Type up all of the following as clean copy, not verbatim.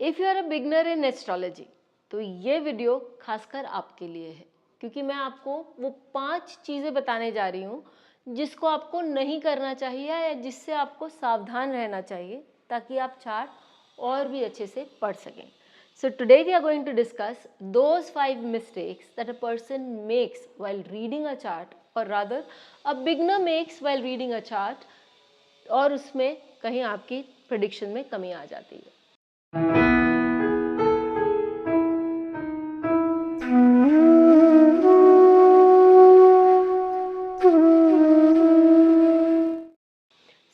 If you are a beginner in astrology तो ये video खासकर आपके लिए है, क्योंकि मैं आपको वो 5 चीज़ें बताने जा रही हूँ जिसको आपको नहीं करना चाहिए या जिससे आपको सावधान रहना चाहिए ताकि आप चार्ट और भी अच्छे से पढ़ सकें. So today we are going to discuss those 5 mistakes that a person makes while reading a chart, or rather a beginner makes while reading a chart, और उसमें कहीं आपकी प्रेडिक्शन में कमी आ जाती है.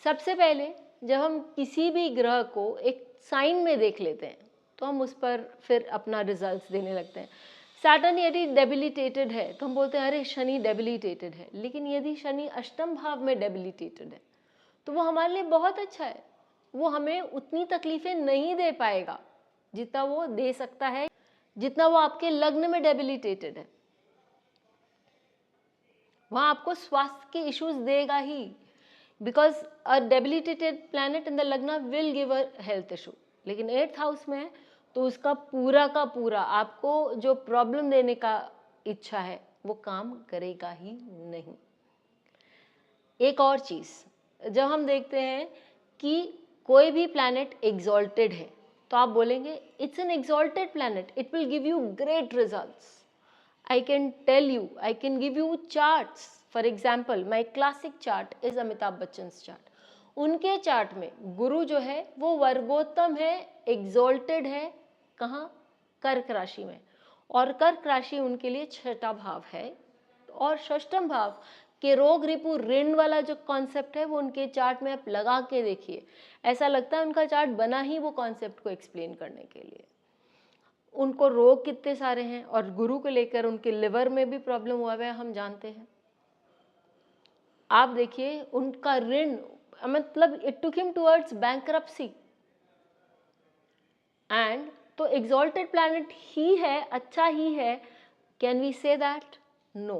सबसे पहले जब हम किसी भी ग्रह को एक साइन में देख लेते हैं तो हम उस पर फिर अपना रिजल्ट्स देने लगते हैं. सैटर्न यदि डेबिलिटेटेड है तो हम बोलते हैं अरे शनि डेबिलिटेटेड है, लेकिन यदि शनि अष्टम भाव में डेबिलिटेटेड है तो वो हमारे लिए बहुत अच्छा है. वो हमें उतनी तकलीफें नहीं दे पाएगा जितना वो दे सकता है जितना वो आपके लग्न में डेबिलिटेटेड है. वहाँ आपको स्वास्थ्य के इश्यूज देगा ही, because a debilitated planet in the लग्न will give a health issue. लेकिन 8th हाउस में है तो उसका पूरा का पूरा आपको जो प्रॉब्लम देने का इच्छा है वो काम करेगा ही नहीं. एक और चीज़, जब हम देखते हैं कि कोई भी प्लैनेट एग्जॉल्टेड है तो आप बोलेंगे it's an exalted planet, it will give you great results. I can tell you, I can give you charts. For example, my classic chart is Amitabh Bachchan's chart. उनके चार्ट में गुरु जो है वो वर्गोत्तम है, एग्जॉल्टेड है. कहाँ? कर्क राशि में. और कर्क राशि उनके लिए 6ठा भाव है. और षष्ठम भाव के रोग रिपु ऋण वाला जो कॉन्सेप्ट है वो उनके चार्ट में आप लगा के देखिए, ऐसा लगता है उनका चार्ट बना ही वो कॉन्सेप्ट को एक्सप्लेन करने के लिए. उनको रोग कितने सारे हैं और गुरु को लेकर उनके लिवर में भी प्रॉब्लम हुआ है, हम जानते हैं. आप देखिए उनका ऋण, मतलब it took him towards bankruptcy. And तो एग्जॉल्टेड प्लैनेट ही है, अच्छा ही है. Can we say that? No,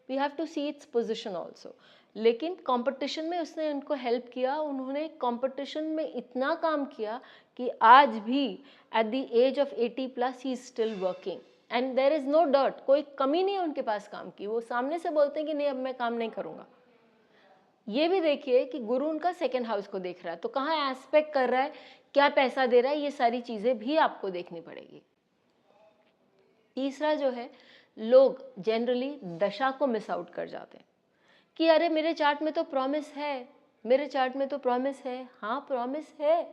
we have to see its position also. लेकिन कंपटीशन में उसने उनको हेल्प किया. उन्होंने कंपटीशन में इतना काम किया कि आज भी at the age of 80+ he is still working and there is no dirt. कोई कमी नहीं है उनके पास काम की. वो सामने से बोलते हैं कि नहीं अब मैं काम नहीं करूंगा. ये भी देखिए कि गुरु उनका 2nd हाउस को देख रहा है तो कहाँ एस्पेक्ट कर रहा है, क्या पैसा दे रहा है, ये सारी चीजें भी आपको देखनी पड़ेगी. तीसरा जो है, लोग जनरली दशा को मिस आउट कर जाते हैं कि अरे मेरे चार्ट में तो प्रॉमिस है, मेरे चार्ट में तो प्रॉमिस है. हाँ प्रॉमिस है,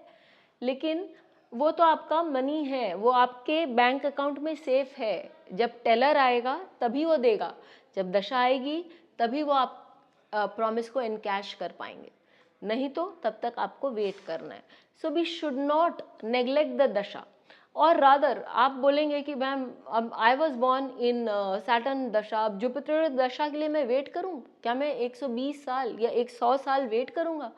लेकिन वो तो आपका मनी है, वो आपके बैंक अकाउंट में सेफ है. जब टेलर आएगा तभी वो देगा, जब दशा आएगी तभी वो आप प्रॉमिस को इनकैश कर पाएंगे, नहीं तो तब तक आपको वेट करना है. So we should not neglect the dasha. और रादर आप बोलेंगे कि मैम अब I was born in Saturn dasha, अब जुपिटर दशा के लिए मैं वेट करूं? क्या मैं 120 साल या 100 साल वेट करूंगा?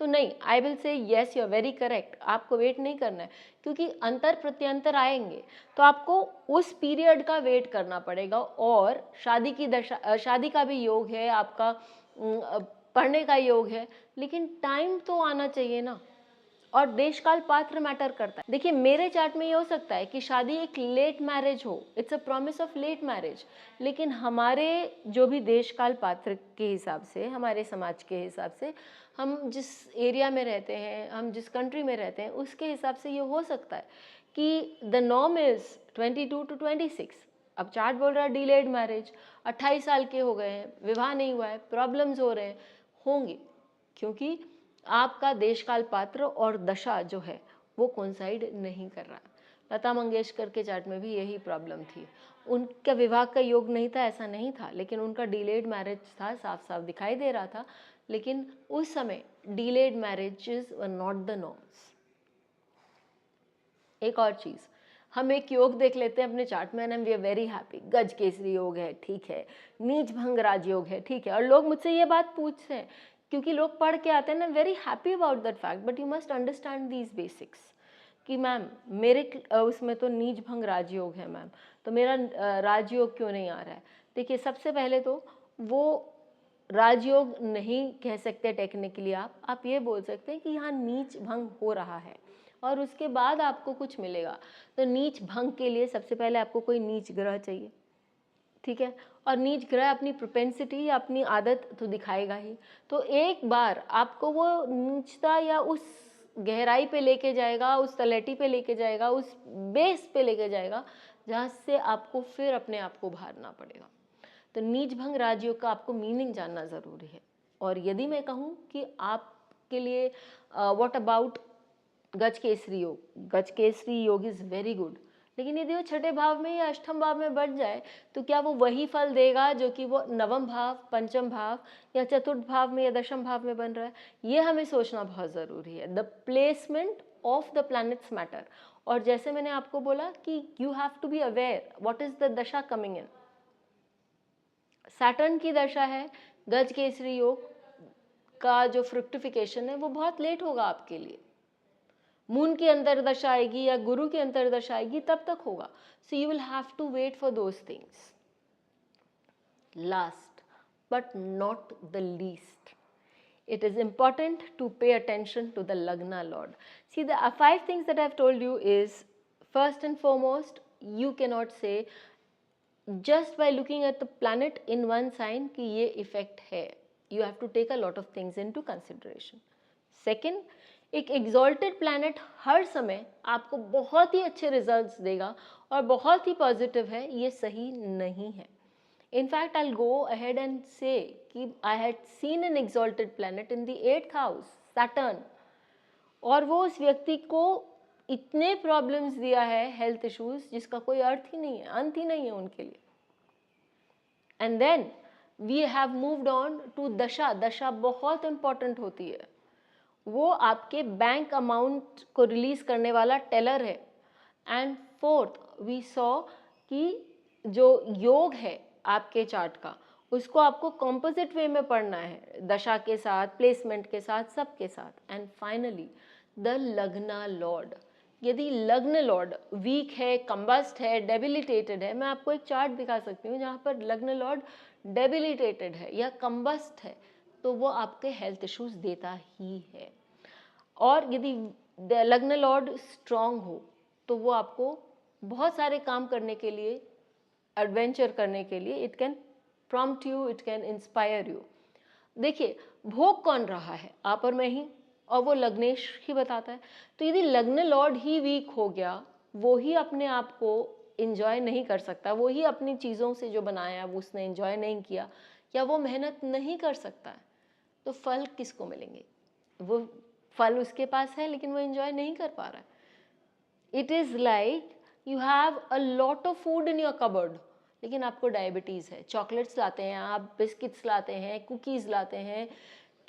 तो नहीं, I will say yes, you are very correct. आपको वेट नहीं करना है, क्योंकि अंतर प्रत्यंतर आएंगे तो आपको उस पीरियड का वेट करना पड़ेगा. और शादी की दशा, शादी का भी योग है आपका, पढ़ने का योग है, लेकिन टाइम तो आना चाहिए ना. और देशकाल पात्र मैटर करता है. देखिए मेरे चार्ट में ये हो सकता है कि शादी एक लेट मैरिज हो, it's a promise of late marriage, लेकिन हमारे जो भी देशकाल पात्र के हिसाब से, हमारे समाज के हिसाब से, हम जिस एरिया में रहते हैं, हम जिस कंट्री में रहते हैं, उसके हिसाब से ये हो सकता है कि द नॉर्म इज 22 to 26. अब चार्ट बोल रहा है डिलेड मैरिज, 28 साल के हो गए हैं, विवाह नहीं हुआ है, प्रॉब्लम्स हो रहे हैं, होंगे, क्योंकि आपका देशकाल पात्र और दशा जो है वो कोइंसाइड नहीं कर रहा. लता मंगेशकर के चार्ट में भी यही प्रॉब्लम थी. उनका विवाह का योग नहीं था, ऐसा नहीं था, लेकिन उनका डिलेड मैरिज था, साफ साफ दिखाई दे रहा था. लेकिन उस समय delayed marriages were not the norms. एक और चीज़, हम एक योग देख लेते हैं अपने चार्ट में and we are very happy. Gaj Kesari योग है, ठीक है. नीच भंग राज योग है, ठीक है. और लोग मुझसे ये बात पूछते हैं क्योंकि लोग पढ़ के आते हैं ना, very happy about that fact, but you must understand these basics कि मैम मेरे उसमें तो नीच भंग राजयोग है मैम, तो मेरा राजयोग क्यों नहीं आ रहा है. देखिए सबसे पहले तो वो राजयोग नहीं कह सकते टेक्निकली. आप ये बोल सकते हैं कि यहाँ नीच भंग हो रहा है. और उसके बाद आपको कुछ मिलेगा। तो नीच भंग के लिए सबसे पहले आपको कोई नीच ग्रह चाहिए, ठीक है, और नीच ग्रह अपनी प्रोपेंसिटी या अपनी आदत तो दिखाएगा ही। तो एक बार आपको वो नीचता या उस गहराई पे लेके जाएगा, उस तलहटी पे लेके जाएगा, उस बेस पे लेके जाएगा जहाँ से आपको फिर अपने आप को उभारना पड़ेगा। तो नीच भंग राजयोग का आपको मीनिंग जानना ज़रूरी है। और यदि मैं कहूँ कि आपके लिए व्हाट अबाउट गज केसरी योग, गज केसरी योग इज़ वेरी गुड, लेकिन यदि वो छठे भाव में या अष्टम भाव में बढ़ जाए तो क्या वो वही फल देगा जो कि वो नवम भाव, पंचम भाव या चतुर्थ भाव में या दशम भाव में बन रहा है? ये हमें सोचना बहुत ज़रूरी है। The placement of the planets matter. और जैसे मैंने आपको बोला कि you have to be aware what is the dasha coming in. Saturn की दशा है, गज केसरी योग का जो फ्रुक्टिफिकेशन है वो बहुत लेट होगा आपके लिए। मून की अंतर्दशा आएगी या गुरु की अंतर्दशा आएगी तब तक होगा। So you will have to wait for those things. Last but not the least, it is important to pay attention to the Lagna Lord. See, the 5 things that I have told you is, first and foremost, you cannot say just by looking at the planet in one sign कि ये effect है. You have to take a lot of things into consideration. Second, एक exalted planet हर समय आपको बहुत ही अच्छे results देगा और बहुत ही positive है, ये सही नहीं है. In fact, I'll go ahead and say कि I had seen an exalted planet in the 8th house, Saturn, और वो उस व्यक्ति को इतने प्रॉब्लम्स दिया है, हेल्थ इश्यूज, जिसका कोई अर्थ ही नहीं है, अंत ही नहीं है उनके लिए. And then we have moved on to dasha. दशा बहुत इंपॉर्टेंट होती है, वो आपके बैंक अमाउंट को रिलीज करने वाला टेलर है. एंड फोर्थ, वी सॉ कि जो योग है आपके चार्ट का, उसको आपको कॉम्पोजिट वे में पढ़ना है, दशा के साथ, प्लेसमेंट के साथ, सबके साथ. एंड फाइनली द लग्ना लॉर्ड. यदि लग्न लॉर्ड वीक है, कंबस्ट है, डेबिलिटेटेड है, मैं आपको एक चार्ट दिखा सकती हूँ जहाँ पर लग्न लॉर्ड डेबिलिटेटेड है या कंबस्ट है, तो वो आपके हेल्थ इश्यूज देता ही है. और यदि लग्न लॉर्ड स्ट्रांग हो तो वो आपको बहुत सारे काम करने के लिए, एडवेंचर करने के लिए, it can prompt you, it can inspire you. देखिए, भोग कौन रहा है, आप और मैं ही, और वो लग्नेश ही बताता है. तो यदि लग्न लॉर्ड ही वीक हो गया, वो ही अपने आप को इंजॉय नहीं कर सकता, वो ही अपनी चीज़ों से जो बनाया वो उसने इंजॉय नहीं किया, या वो मेहनत नहीं कर सकता है, तो फल किसको मिलेंगे? वो फल उसके पास है लेकिन वो इंजॉय नहीं कर पा रहा है. It is like you have a lot of food in your cupboard, लेकिन आपको डायबिटीज़ है. चॉकलेट्स लाते हैं आप, बिस्किट्स लाते हैं, कुकीज़ लाते हैं,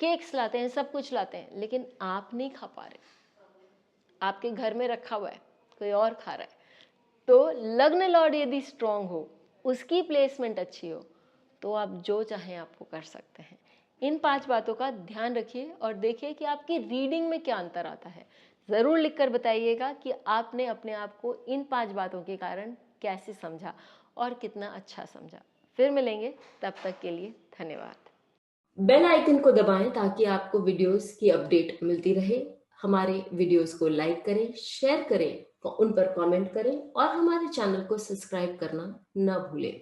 केक्स लाते हैं, सब कुछ लाते हैं, लेकिन आप नहीं खा पा रहे. आपके घर में रखा हुआ है, कोई और खा रहा है. तो लग्न लॉर्ड यदि स्ट्रांग हो, उसकी प्लेसमेंट अच्छी हो, तो आप जो चाहें आपको कर सकते हैं. इन 5 बातों का ध्यान रखिए और देखिए कि आपकी रीडिंग में क्या अंतर आता है. ज़रूर लिखकर बताइएगा कि आपने अपने आप को इन 5 बातों के कारण कैसे समझा और कितना अच्छा समझा. फिर मिलेंगे, तब तक के लिए धन्यवाद. बेल आइकन को दबाएं ताकि आपको वीडियोस की अपडेट मिलती रहे. हमारे वीडियोस को लाइक करें, शेयर करें, उन पर कमेंट करें और हमारे चैनल को सब्सक्राइब करना न भूलें.